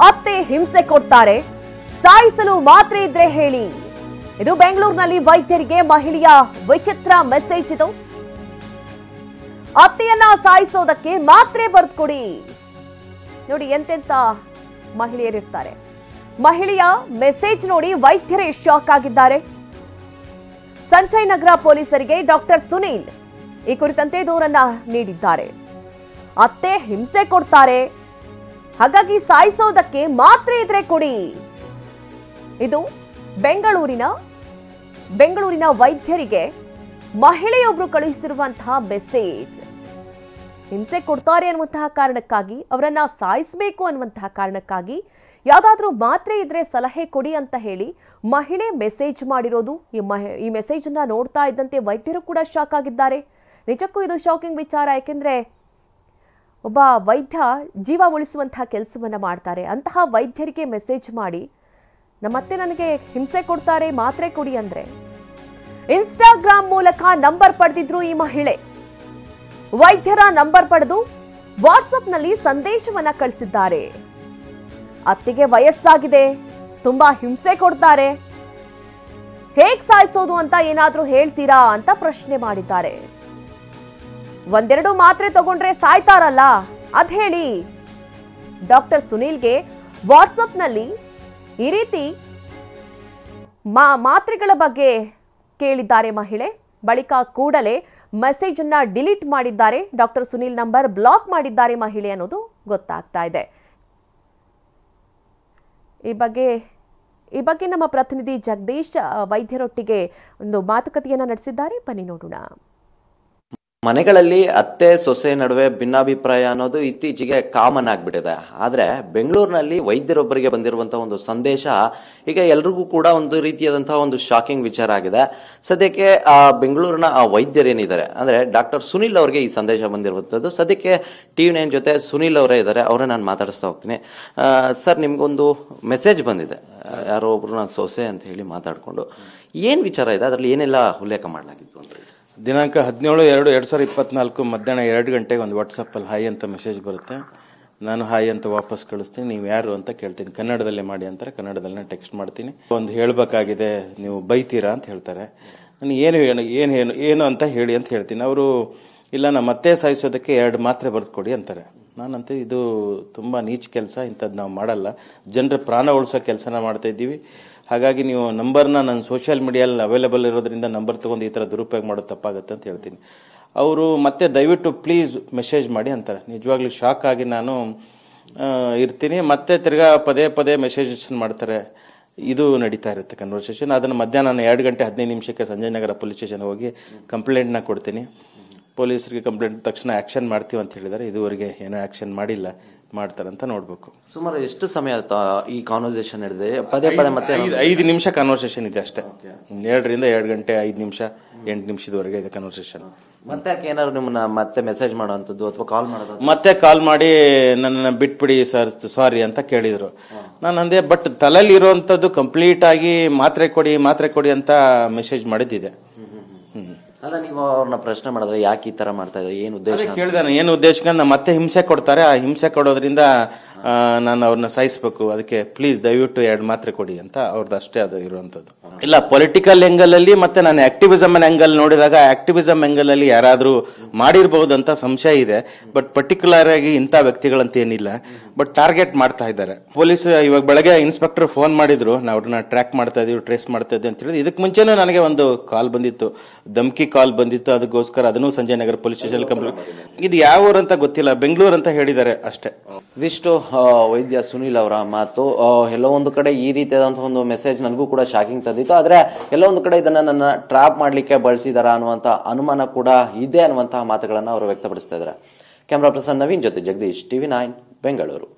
ಅತ್ತೆ ಹಿಂಸೆ ಕೊಡ್ತಾರೆ, ಸಾಯಿಸಲು ಮಾತ್ರೆ ಇದ್ರೆ ಹೇಳಿ. ಇದು ಬೆಂಗಳೂರಿನಲ್ಲಿ ವೈದ್ಯರಿಗೆ ಮಹಿಳೆಯ ವಿಚಿತ್ರ ಮೆಸೇಜ್. ಇದು ಅತ್ತೆಯನ್ನ ಸಾಯಿಸೋದಕ್ಕೆ ಮಾತ್ರೆ ಬರೆದುಕೊಡಿ. ನೋಡಿ ಎಂತೆಂತ ಮಹಿಳೆಯರಿರ್ತಾರೆ. ಮಹಿಳೆಯ ಮೆಸೇಜ್ ನೋಡಿ ವೈದ್ಯರೇ ಶಾಕ್ ಆಗಿದ್ದಾರೆ. ಸಂಜಯ್ ನಗರ ಪೊಲೀಸರಿಗೆ ಡಾಕ್ಟರ್ ಸುನೀಲ್ ಈ ಕುರಿತಂತೆ ದೂರನ್ನ ನೀಡಿದ್ದಾರೆ. ಅತ್ತೆ ಹಿಂಸೆ ಕೊಡ್ತಾರೆ, ಹಾಗಾಗಿ ಸಾಯಿಸೋದಕ್ಕೆ ಮಾತ್ರೆ ಇದ್ರೆ ಕೊಡಿ. ಇದು ಬೆಂಗಳೂರಿನ ವೈದ್ಯರಿಗೆ ಮಹಿಳೆಯೊಬ್ರು ಕಳುಹಿಸಿರುವಂತಹ ಮೆಸೇಜ್. ಹಿಂಸೆ ಕೊಡ್ತಾರೆ ಅನ್ನುವಂತಹ ಕಾರಣಕ್ಕಾಗಿ, ಅವರನ್ನ ಸಾಯಿಸಬೇಕು ಅನ್ನುವಂತಹ ಕಾರಣಕ್ಕಾಗಿ ಯಾವ್ದಾದ್ರೂ ಮಾತ್ರೆ ಇದ್ರೆ ಸಲಹೆ ಕೊಡಿ ಅಂತ ಹೇಳಿ ಮಹಿಳೆ ಮೆಸೇಜ್ ಮಾಡಿರೋದು. ಈ ಮೆಸೇಜ್ ಅನ್ನ ನೋಡ್ತಾ ಇದ್ದಂತೆ ವೈದ್ಯರು ಕೂಡ ಶಾಕ್ ಆಗಿದ್ದಾರೆ. ನಿಜಕ್ಕೂ ಇದು ಶಾಕಿಂಗ್ ವಿಚಾರ. ಯಾಕೆಂದ್ರೆ ಒಬ್ಬ ವೈದ್ಯ ಜೀವ ಉಳಿಸುವಂತಹ ಕೆಲಸವನ್ನ ಮಾಡ್ತಾರೆ. ಅಂತಹ ವೈದ್ಯರಿಗೆ ಮೆಸೇಜ್ ಮಾಡಿ ನಮ್ಮತ್ತೆ ನನಗೆ ಹಿಂಸೆ ಕೊಡ್ತಾರೆ, ಮಾತ್ರೆ ಕೊಡಿ ಅಂದ್ರೆ ಇನ್ಸ್ಟಾಗ್ರಾಮ್ ಮೂಲಕ ನಂಬರ್ ಪಡೆದಿದ್ರು ಈ ಮಹಿಳೆ. ವೈದ್ಯರ ನಂಬರ್ ಪಡೆದು ವಾಟ್ಸ್ಆಪ್ನಲ್ಲಿ ಸಂದೇಶವನ್ನ ಕಳಿಸಿದ್ದಾರೆ. ಅತ್ತಿಗೆ ವಯಸ್ಸಾಗಿದೆ, ತುಂಬಾ ಹಿಂಸೆ ಕೊಡ್ತಾರೆ, ಹೇಗ್ ಸಾಯಿಸೋದು ಅಂತ ಏನಾದ್ರೂ ಹೇಳ್ತೀರಾ ಅಂತ ಪ್ರಶ್ನೆ ಮಾಡಿದ್ದಾರೆ. ಒಂದೆರಡು ಮಾತ್ರೆ ತಗೊಂಡ್ರೆ ಸಾಯ್ತಾರಲ್ಲ, ಅದ್ ಹೇಳಿ. ಡಾಕ್ಟರ್ ಸುನೀಲ್ಗೆ ವಾಟ್ಸಪ್ನಲ್ಲಿ ಈ ರೀತಿ ಮಾತ್ರೆಗಳ ಬಗ್ಗೆ ಕೇಳಿದ್ದಾರೆ ಮಹಿಳೆ. ಬಳಿಕ ಕೂಡಲೇ ಮೆಸೇಜ್ ಅನ್ನ ಡಿಲೀಟ್ ಮಾಡಿದ್ದಾರೆ. ಡಾಕ್ಟರ್ ಸುನೀಲ್ ನಂಬರ್ ಬ್ಲಾಕ್ ಮಾಡಿದ್ದಾರೆ ಮಹಿಳೆ ಅನ್ನೋದು ಗೊತ್ತಾಗ್ತಾ ಇದೆ. ಈ ಬಗ್ಗೆ ನಮ್ಮ ಪ್ರತಿನಿಧಿ ಜಗದೀಶ್ ವೈದ್ಯರೊಟ್ಟಿಗೆ ಒಂದು ಮಾತುಕತೆಯನ್ನ ನಡೆಸಿದ್ದಾರೆ. ಬನ್ನಿ ನೋಡೋಣ. ಮನೆಗಳಲ್ಲಿ ಅತ್ತೆ ಸೊಸೆ ನಡುವೆ ಭಿನ್ನಾಭಿಪ್ರಾಯ ಅನ್ನೋದು ಇತ್ತೀಚೆಗೆ ಕಾಮನ್ ಆಗ್ಬಿಟ್ಟಿದೆ. ಆದ್ರೆ ಬೆಂಗಳೂರಿನಲ್ಲಿ ವೈದ್ಯರೊಬ್ಬರಿಗೆ ಬಂದಿರುವಂತಹ ಒಂದು ಸಂದೇಶ ಈಗ ಎಲ್ರಿಗೂ ಕೂಡ ಒಂದು ರೀತಿಯಾದಂತಹ ಒಂದು ಶಾಕಿಂಗ್ ವಿಚಾರ ಆಗಿದೆ. ಸದ್ಯಕ್ಕೆ ಬೆಂಗಳೂರಿನ ವೈದ್ಯರೇನಿದ್ದಾರೆ ಅಂದ್ರೆ ಡಾಕ್ಟರ್ ಸುನೀಲ್ ಅವರಿಗೆ ಈ ಸಂದೇಶ ಬಂದಿರುವಂತದ್ದು. ಸದ್ಯಕ್ಕೆ TV9 ಜೊತೆ ಸುನೀಲ್ ಅವರೇ ಇದ್ದಾರೆ, ಅವರೇ ನಾನು ಮಾತಾಡಿಸ್ತಾ ಹೋಗ್ತೀನಿ. ಸರ್, ನಿಮ್ಗೊಂದು ಮೆಸೇಜ್ ಬಂದಿದೆ, ಯಾರೋ ಒಬ್ರು ನಾನು ಸೊಸೆ ಅಂತ ಹೇಳಿ ಮಾತಾಡ್ಕೊಂಡು. ಏನ್ ವಿಚಾರ ಇದೆ, ಅದರಲ್ಲಿ ಏನೆಲ್ಲ ಉಲ್ಲೇಖ ಮಾಡಲಾಗಿತ್ತು ಅಂತ? ದಿನಾಂಕ 17/2/2024 ಮಧ್ಯಾಹ್ನ 2 ಗಂಟೆಗೆ ಒಂದು ವಾಟ್ಸಪ್ಪಲ್ಲಿ ಹಾಯ್ ಅಂತ ಮೆಸೇಜ್ ಬರುತ್ತೆ. ನಾನು ಹಾಯ್ ಅಂತ ವಾಪಸ್ ಕಳಿಸ್ತೀನಿ. ನೀವು ಯಾರು ಅಂತ ಕೇಳ್ತೀನಿ. ಕನ್ನಡದಲ್ಲೇ ಮಾಡಿ ಅಂತಾರೆ. ಕನ್ನಡದಲ್ಲೇ ಟೆಕ್ಸ್ಟ್ ಮಾಡ್ತೀನಿ. ಒಂದು ಹೇಳಬೇಕಾಗಿದೆ, ನೀವು ಬೈತೀರಾ ಅಂತ ಹೇಳ್ತಾರೆ. ನಾನು ಏನು ಅಂತ ಹೇಳಿ ಅಂತ ಹೇಳ್ತೀನಿ. ಅವರು ಇಲ್ಲ, ನಮ್ಮ ಮತ್ತೆ ಸಾಯಿಸೋದಕ್ಕೆ 2 ಮಾತ್ರೆ ಬರೆದುಕೊಡಿ ಅಂತಾರೆ. ನಾನಂತ ಇದು ತುಂಬ ನೀಚ ಕೆಲಸ, ಇಂಥದ್ದು ನಾವು ಮಾಡಲ್ಲ. ಜನರ ಪ್ರಾಣ ಉಳಿಸೋ ಕೆಲಸನ ಮಾಡ್ತಾ ಇದ್ದೀವಿ. ಹಾಗಾಗಿ ನೀವು ನಂಬರ್ನ ನನ್ನ ಸೋಷಿಯಲ್ ಮೀಡಿಯಲ್ಲಿ ಅವೈಲೇಬಲ್ ಇರೋದ್ರಿಂದ ನಂಬರ್ ತೊಗೊಂಡು ಈ ಥರ ದುರುಪಯೋಗ ಮಾಡೋದು ತಪ್ಪಾಗುತ್ತೆ ಅಂತ ಹೇಳ್ತೀನಿ. ಅವರು ಮತ್ತೆ ದಯವಿಟ್ಟು ಪ್ಲೀಸ್ ಮೆಸೇಜ್ ಮಾಡಿ ಅಂತಾರೆ. ನಿಜವಾಗ್ಲೂ ಶಾಕ್ ಆಗಿ ನಾನು ಇರ್ತೀನಿ. ಮತ್ತೆ ತಿರ್ಗಾ ಪದೇ ಮೆಸೇಜಸ್ ಮಾಡ್ತಾರೆ. ಇದು ನಡೀತಾ ಇರುತ್ತೆ ಕನ್ವರ್ಸೇಷನ್. ಅದನ್ನು ಮಧ್ಯಾಹ್ನ 2 ಗಂಟೆ 15 ನಿಮಿಷಕ್ಕೆ ಸಂಜಯ್ ನಗರ ಪೊಲೀಸ್ ಸ್ಟೇಷನ್ಗೆ ಹೋಗಿ ಕಂಪ್ಲೇಂಟ್ನ ಕೊಡ್ತೀನಿ. ಪೊಲೀಸರಿಗೆ ಕಂಪ್ಲೇಂಟ್ ತಕ್ಷಣ ಆ್ಯಕ್ಷನ್ ಮಾಡ್ತೀವಿ ಅಂತ ಹೇಳಿದ್ದಾರೆ. ಇದುವರೆಗೆ ಏನೋ ಆ್ಯಕ್ಷನ್ ಮಾಡಿಲ್ಲ, ಮಾಡ್ತಾರಂತ ನೋಡ್ಬೇಕು. ಸುಮಾರು ಎಷ್ಟು ಸಮಯ ಈ ಕಾನ್ವರ್ಸೇಷನ್ ನಡೆದಿದೆ? ಪದೇ ಮತ್ತೆ 5 ನಿಮಿಷ ಕಾನ್ವರ್ಸೇಷನ್ ಇದೆ ಅಷ್ಟೇ. 2 ರಿಂದ 2 ಗಂಟೆ 5 ನಿಮಿಷ 8 ನಿಮಿಷದವರೆಗೆ ಇದೆ ಕಾನ್ವರ್ಸೇಷನ್. ಮತ್ತೆ ಏನಾದ್ರು ನಿಮ್ಮನ್ನ ಮತ್ತೆ ಮೆಸೇಜ್ ಮಾಡುವಂಥದ್ದು ಅಥವಾ ಕಾಲ್ ಮಾಡೋದು? ಮತ್ತೆ ಕಾಲ್ ಮಾಡಿ ನನ್ನನ್ನು ಬಿಟ್ಬಿಡಿ ಸರ್, ಸಾರಿ ಅಂತ ಕೇಳಿದ್ರು. ನಾನು ಅಂದೆ, ಬಟ್ ತಲೆಯಲ್ಲಿ ಇರುವಂತದ್ದು ಕಂಪ್ಲೀಟ್ ಆಗಿ ಮಾತ್ರೆ ಕೊಡಿ ಅಂತ ಮೆಸೇಜ್ ಮಾಡಿದ್ದಿದೆ. ಅಲ್ಲ, ನೀವು ಅವ್ರನ್ನ ಪ್ರಶ್ನೆ ಮಾಡಿದ್ರೆ ಯಾಕೆ ಈ ತರ ಮಾಡ್ತಾ ಇದ್ದಾರೆ, ಏನು ಉದ್ದೇಶ ಕೇಳಿದಾನೆ. ಏನು ಉದ್ದೇಶಕ್ಕೆ ನಮ್ಮ ಮತ್ತೆ ಹಿಂಸೆ ಕೊಡ್ತಾರೆ, ಆ ಹಿಂಸೆ ಕೊಡೋದ್ರಿಂದ ನಾನು ಅವ್ರನ್ನ ಸಾಯಿಸ್ಬೇಕು, ಅದಕ್ಕೆ ಪ್ಲೀಸ್ ದಯವಿಟ್ಟು 2 ಮಾತ್ರೆ ಕೊಡಿ ಅಂತ ಅವ್ರದ್ದು ಅಷ್ಟೇ ಅದು ಇರುವಂತದ್ದು. ಇಲ್ಲ, ಪೊಲಿಟಿಕಲ್ ಆಂಗಲ್ ಅಲ್ಲಿ ಮತ್ತೆ ನಾನು ಆಕ್ಟಿವಿಸಮ್ ಆಂಗಲ್ ನೋಡಿದಾಗ ಆಕ್ಟಿವಿಸಮ್ ಆಂಗಲ್ ಅಲ್ಲಿ ಯಾರಾದ್ರೂ ಮಾಡಿರ್ಬಹುದು ಅಂತ ಸಂಶಯ ಇದೆ. ಬಟ್ ಪರ್ಟಿಕ್ಯುಲರ್ ಆಗಿ ಇಂಥ ವ್ಯಕ್ತಿಗಳಂತ ಏನಿಲ್ಲ, ಬಟ್ ಟಾರ್ಗೆಟ್ ಮಾಡ್ತಾ ಇದ್ದಾರೆ. ಪೊಲೀಸ್ ಇವಾಗ ಬೆಳಗ್ಗೆ ಇನ್ಸ್ಪೆಕ್ಟರ್ ಫೋನ್ ಮಾಡಿದ್ರು, ನಾವು ಅವ್ರನ್ನ ಟ್ರ್ಯಾಕ್ ಮಾಡ್ತಾ ಇದೀವಿ, ಟ್ರೇಸ್ ಮಾಡ್ತಾ ಇದ್ದೀವಿ ಅಂತ ಹೇಳಿದ್ರು. ಇದಕ್ಕೆ ಮುಂಚೆನೂ ನನಗೆ ಒಂದು ಕಾಲ್ ಬಂದಿತ್ತು, ಧಮ್ಕಿ ಕಾಲ್ ಬಂದಿತ್ತು. ಅದಕ್ಕೋಸ್ಕರ ಅದನ್ನು ಸಂಜಯ್ ನಗರ ಪೊಲೀಸ್ ಸ್ಟೇಷನ್ ಕಂಪ್ಲೇಂಟ್. ಇದು ಯಾವ ಊರು ಅಂತ ಗೊತ್ತಿಲ್ಲ, ಬೆಂಗಳೂರು ಅಂತ ಹೇಳಿದ್ದಾರೆ ಅಷ್ಟೇ. ಇದಿಷ್ಟು ವೈದ್ಯ ಸುನೀಲ್ ಅವರ ಮಾತು. ಎಲ್ಲೋ ಒಂದು ಕಡೆ ಈ ರೀತಿಯಾದಂತಹ ಒಂದು ಮೆಸೇಜ್ ನನಗೂ ಕೂಡ ಶಾಕಿಂಗ್ ತಂದಿತ್ತು. ಆದ್ರೆ ಎಲ್ಲೋ ಒಂದು ಕಡೆ ಇದನ್ನ ನನ್ನ ಟ್ರಾಪ್ ಮಾಡ್ಲಿಕ್ಕೆ ಬಳಸಿದಾರ ಅನ್ನುವಂತ ಅನುಮಾನ ಕೂಡ ಇದೆ ಅನ್ನುವಂತಹ ಮಾತುಗಳನ್ನ ಅವರು ವ್ಯಕ್ತಪಡಿಸ್ತಾ ಇದ್ದಾರೆ. ಕ್ಯಾಮರಾ ಪರ್ಸನ್ ನವೀನ್ ಜೊತೆ ಜಗದೀಶ್, TV9 ಬೆಂಗಳೂರು.